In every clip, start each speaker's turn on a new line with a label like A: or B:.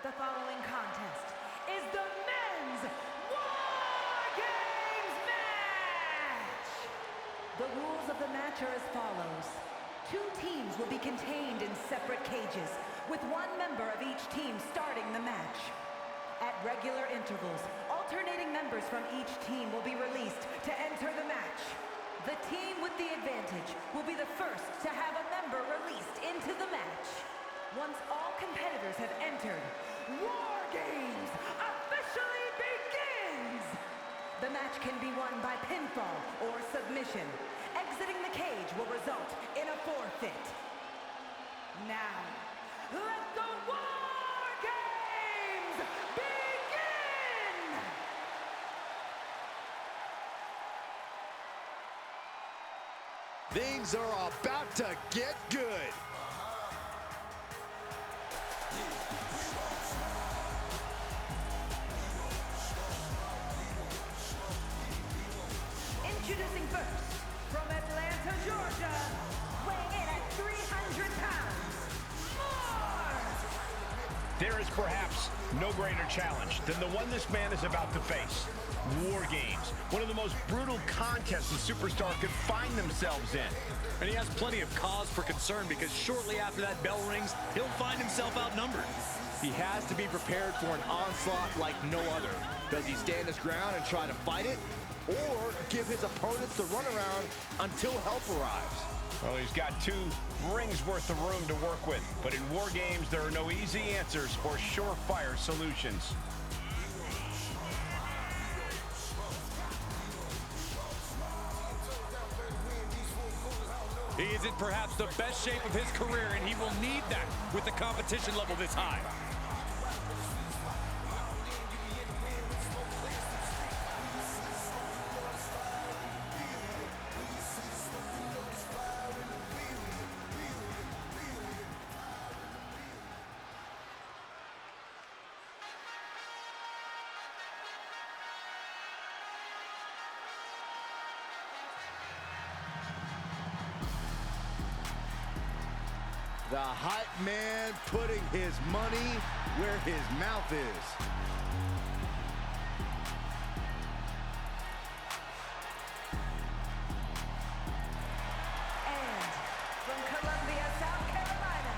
A: The following contest is the men's War Games match! The rules of the match are as follows. 2 teams will be contained in separate cages, with 1 member of each team starting the match. At regular intervals, alternating members from each team will be released to enter the match. The team with the advantage will be the first to have a member released into the match. Once all competitors have entered, War Games officially begins! The match can be won by pinfall or submission. Exiting the cage will result in a forfeit. Now, let the War Games begin!
B: Things are about to get good.
A: Introducing first, from Atlanta, Georgia, weighing in at 300 pounds, Mark!
C: There is perhaps no greater challenge than the one this man is about to face. War Games, one of the most brutal contests a superstar could find themselves in.
D: And he has plenty of cause for concern because shortly after that bell rings, he'll find himself outnumbered.
B: He has to be prepared for an onslaught like no other. Does he stand his ground and try to fight it? Or give his opponents the runaround until help arrives?
C: Well, he's got 2 rings worth of room to work with. But in War Games, there are no easy answers or surefire solutions.
D: He is in perhaps the best shape of his career, and he will need that with the competition level this high.
B: The hype man putting his money where his mouth is.
A: And from Columbia, South Carolina,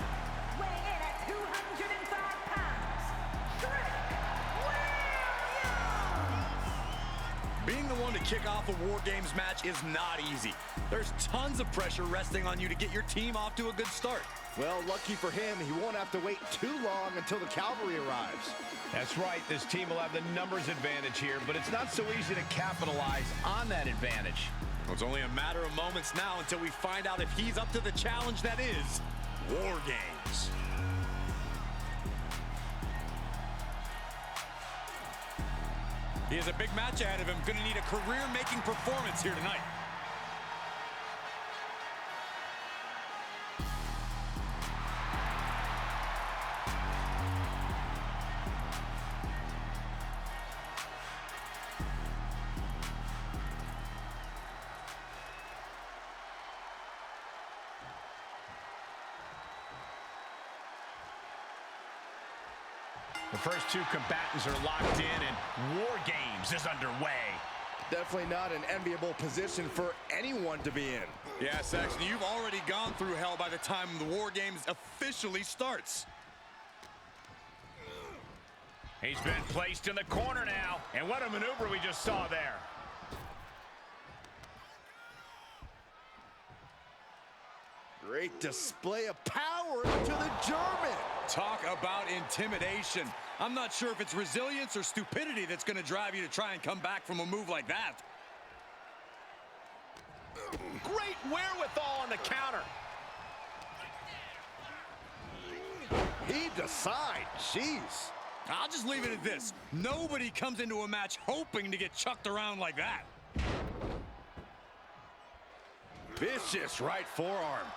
A: weighing in at 205 pounds, Williams!
D: Being the one to kick off a War Games match is not easy. There's tons of pressure resting on you to get your team off to a good start.
B: Well, lucky for him, he won't have to wait too long until the cavalry arrives.
C: That's right, this team will have the numbers advantage here, but it's not so easy to capitalize on that advantage.
D: Well, it's only a matter of moments now until we find out if he's up to the challenge that is War Games. He has a big match ahead of him, going to need a career-making performance here tonight.
C: The first 2 combatants are locked in and War Games is underway.
B: Definitely not an enviable position for anyone to be in.
D: Yeah, Saxon, you've already gone through hell by the time the War Games officially starts.
C: He's been placed in the corner now, and what a maneuver we just saw there.
B: Great display of power to the German.
D: Talk about intimidation. I'm not sure if it's resilience or stupidity that's going to drive you to try and come back from a move like that.
C: Great wherewithal on the counter.
B: He decides. Jeez.
D: I'll just leave it at this. Nobody comes into a match hoping to get chucked around like that.
B: Vicious right forearm.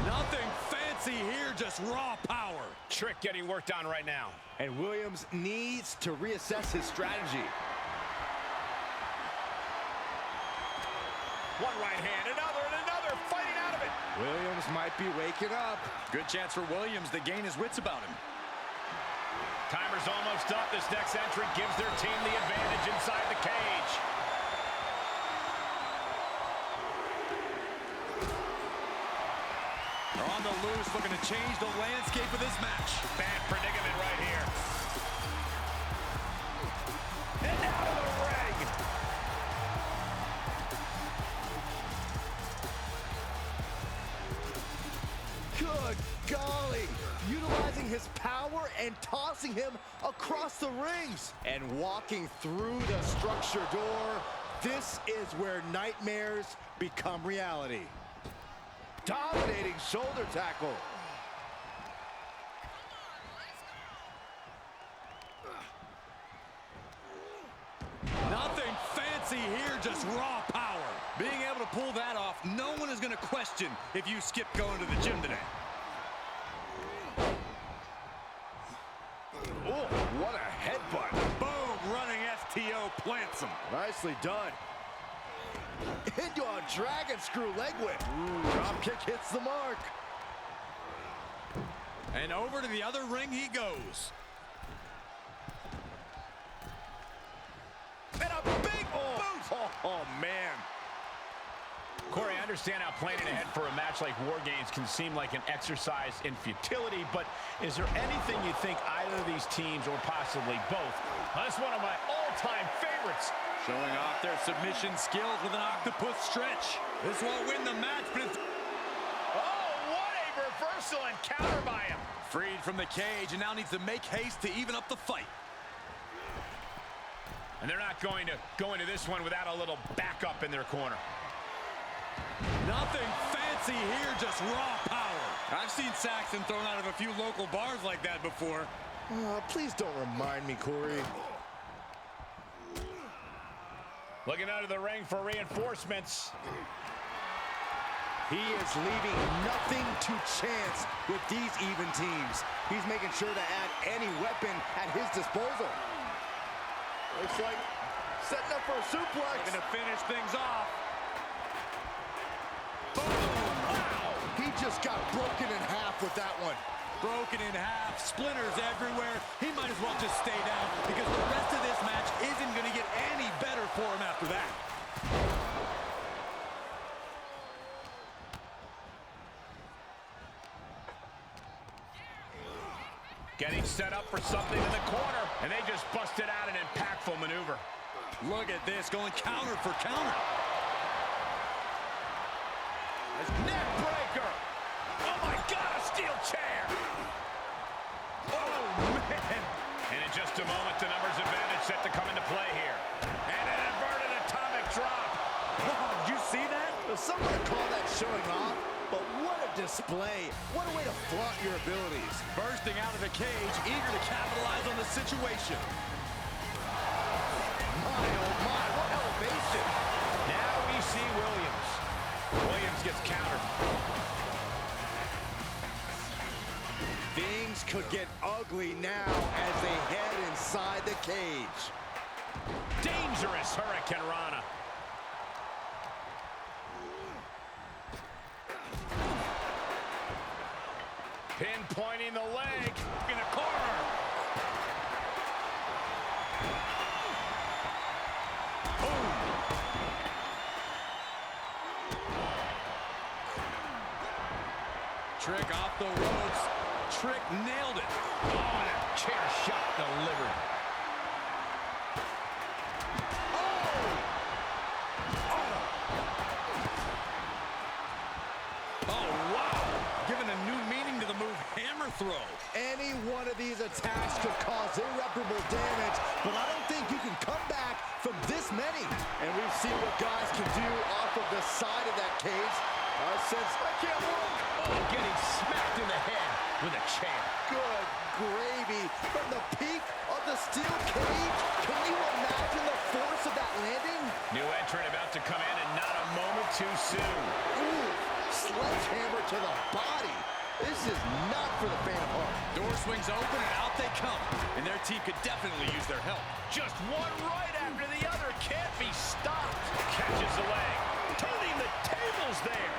D: Nothing fancy here, just raw power.
C: Trick getting worked on right now.
B: And Williams needs to reassess his strategy.
C: One right hand, another, and another, fighting out of it.
B: Williams might be waking up.
D: Good chance for Williams to gain his wits about him.
C: Timer's almost up. This next entry gives their team the advantage inside the cage.
D: They're on the loose, looking to change the landscape of this match.
C: Bad predicament right here. And out of the ring.
B: Good golly. Utilizing his power and tossing him across the rings. And walking through the structure door. This is where nightmares become reality. Dominating shoulder tackle.
D: Nothing fancy here, just raw power. Being able to pull that off, no one is going to question if you skip going to the gym today.
B: Oh, what a headbutt.
D: Boom, running STO plants him.
B: Nicely done. Into a dragon screw leg whip. Drop kick hits the mark.
D: And over to the other ring he goes.
B: And a big boot. Oh, man.
C: Corey, I understand how planning ahead for a match like War Games can seem like an exercise in futility, but is there anything you think either of these teams, or possibly both? That's one of my all-time favorites.
D: Showing off their submission skills with an octopus stretch. This won't win the match, but it's...
C: Oh, what a reversal and counter by him.
D: Freed from the cage and now needs to make haste to even up the fight.
C: And they're not going to go into this one without a little backup in their corner.
D: Nothing fancy here, just raw power. I've seen Saxon thrown out of a few local bars like that before.
B: Please don't remind me, Corey.
C: Looking out of the ring for reinforcements.
B: He is leaving nothing to chance with these even teams. He's making sure to add any weapon at his disposal. Looks like setting up for a suplex.
D: Looking to finish things off.
B: Boom! Wow! He just got broken in half with that one.
D: Broken in half, splinters everywhere. He might as well just stay down because the rest of this match isn't going to get any better for him after that.
C: Getting set up for something in the corner, and they just busted out an impactful maneuver.
D: Look at this, going counter for counter.
C: Neck breaker. Oh my God, a steel chair. Oh man. And in just a moment, the numbers advantage set to come into play here. And an inverted atomic drop.
B: Wow, did you see that? Some would call that showing off, but what a display. What a way to flaunt your abilities.
D: Bursting out of the cage, eager to capitalize on the situation.
B: My, oh my, what elevation.
C: Now we see Williams. Williams gets countered.
B: Things could get ugly now as they head inside the cage.
C: Dangerous Hurricane Rana. Pinpointing the leg in the corner. Boom.
D: Trick off the ropes. Trick nailed it.
C: Oh, and a chair shot delivered.
D: Oh, wow. Giving a new meaning to the move hammer throw.
B: Any one of these attacks could cause irreparable damage, but I don't think you can come back from this many. And we've seen what guys can do off of the side of that cage. Since I can't walk.
C: Oh, getting smacked in the head with a chair.
B: Good gravy. From the peak of the steel cage, can you imagine the force of that landing?
C: New entrant about to come in, and not a moment too soon.
B: Ooh, sledgehammer to the body. This is not for the faint of heart.
D: Door swings open and out they come. And their team could definitely use their help.
C: Just one right after the other. Can't be stopped. Catches the leg. Turning the tables there.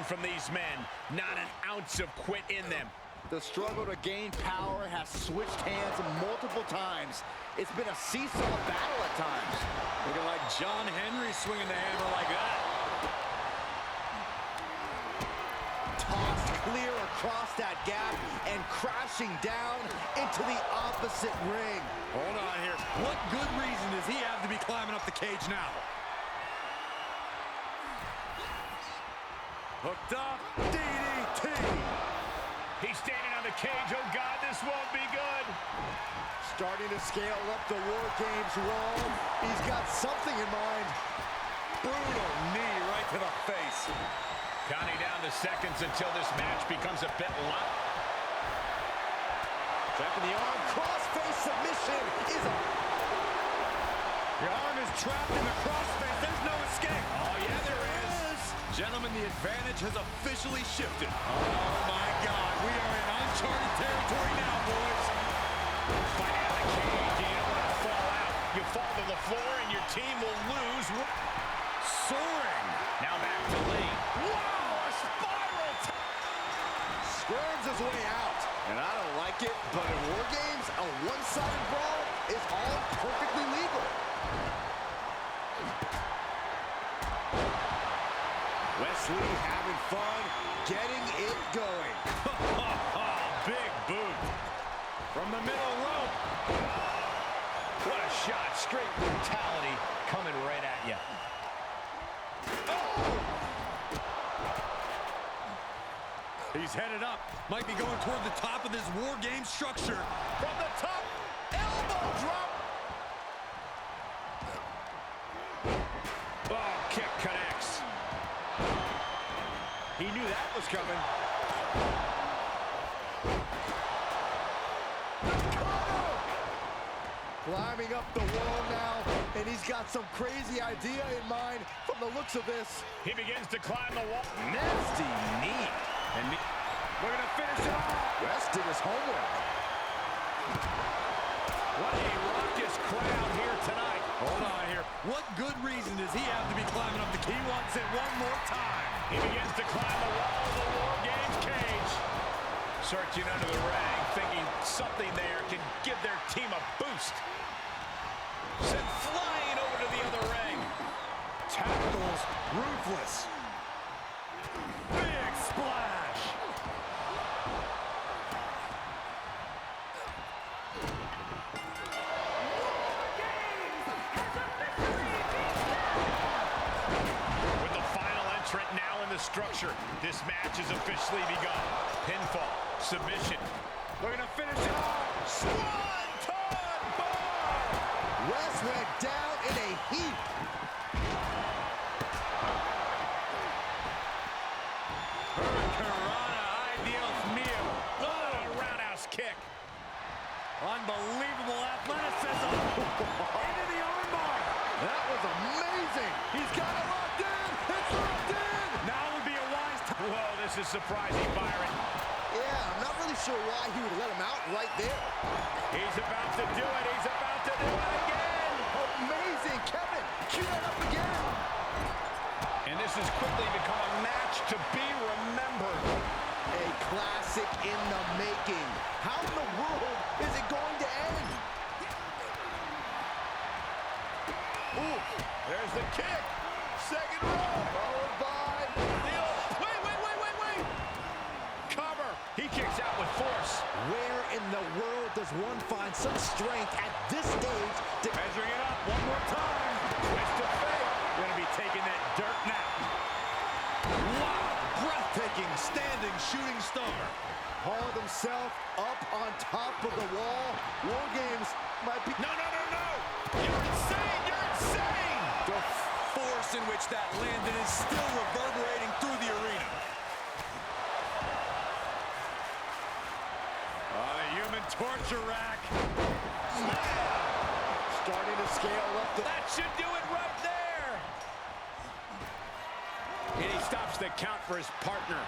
C: from these men. Not an ounce of quit in them.
B: The struggle to gain power has switched hands multiple times. It's been a seesaw battle at times.
D: Looking like John Henry swinging the hammer like that.
B: Tossed clear across that gap and crashing down into the opposite ring.
D: Hold on here. What good reason does he have to be climbing up the cage now? Hooked up. DDT.
C: He's standing on the cage. Oh, God, this won't be good.
B: Starting to scale up the War Games wall. He's got something in mind.
D: Brutal knee right to the face.
C: Counting down the seconds until this match becomes a bit long.
B: Trapping the arm. Crossface submission is a...
D: Your arm is trapped in the crossface. There's no escape.
C: Oh, yeah, there is.
D: Gentlemen, the advantage has officially shifted. Oh, my God. We are in uncharted territory now, boys.
C: Fight out of the cage. You don't want to fall out. You fall to the floor, and your team will lose.
D: Soaring.
C: Now back to Lee.
D: Wow, a spiral.
B: Squirms his way out. And I don't like it, but in War Games, a one-sided brawl is all perfectly legal. Wesley having fun, getting it going.
D: Big boot. From the middle rope.
C: What a shot. Straight brutality coming right at you.
D: He's headed up. Might be going toward the top of this War Game structure.
C: From the top, elbow drop. Oh, kick connects.
D: He knew that was coming.
B: Climbing up the wall now, and he's got some crazy idea in mind from the looks of this.
C: He begins to climb the wall.
D: Nasty knee. And we're going to finish it off.
B: West did his homework.
C: What a raucous crowd here tonight.
D: Hold on here. What good reason does he have to be climbing up the key? He wants it one more time.
C: He begins to climb the wall of the War Games cage. Searching under the ring, thinking something there can give their team a boost. Sent flying over to the other ring.
D: Tackles ruthless. Big splash.
C: With the final entrant now in the structure, this match has officially begun. Pinfall, submission.
D: We're going to finish it off.
C: Swanton bomb!
B: West went down in a heap.
D: Unbelievable athleticism. Into the armbar.
B: That was amazing. He's got it locked in. It's locked in.
D: Now would be a wise time.
C: Whoa, this is surprising, Byron.
B: Yeah, I'm not really sure why he would let him out right there.
C: He's about to do it. He's about to do it again.
B: Amazing. Kevin, cue that up again.
C: And this has quickly become a match to be remembered.
B: A classic in the making. How in the world is it going to end? Ooh,
C: There's the kick. Second row.
B: followed by...
C: Wait. Cover. He kicks out with force.
B: Where in the world does one find such strength at this stage to...
D: Measuring it up one more time.
C: Twist of fate.
D: Going to be taking that dirt now. Wow, breathtaking standing shooting star.
B: Hauled himself up on top of the wall. War Games might be...
C: No. You're insane.
D: The force in which that landed is still reverberating through the arena. The human torture rack.
B: Starting to scale up the...
C: That should do it right there. And he stops the count for his partner.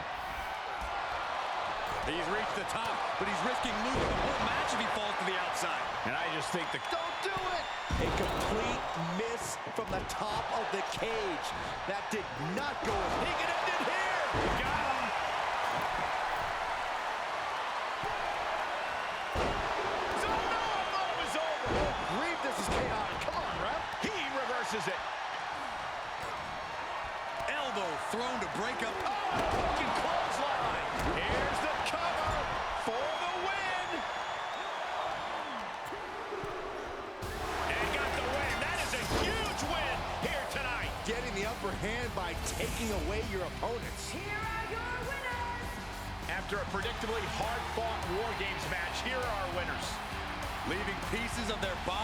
D: He's reached the top, but he's risking losing the whole match if he falls to the outside.
C: And I just think the...
B: Don't do it! A complete miss from the top of the cage. That did not go...
C: He can end it here. Got him. Oh, no, I thought it was over.
B: Grief, this is chaotic. Come on, ref.
C: He reverses it.
D: Elbow thrown to break up.
C: Oh, fucking clothesline. Here's the cover for the win. And got the win. That is a huge win here tonight.
B: Getting the upper hand by taking away your opponents.
A: Here are your winners.
C: After a predictably hard-fought War Games match, here are our winners.
D: Leaving pieces of their body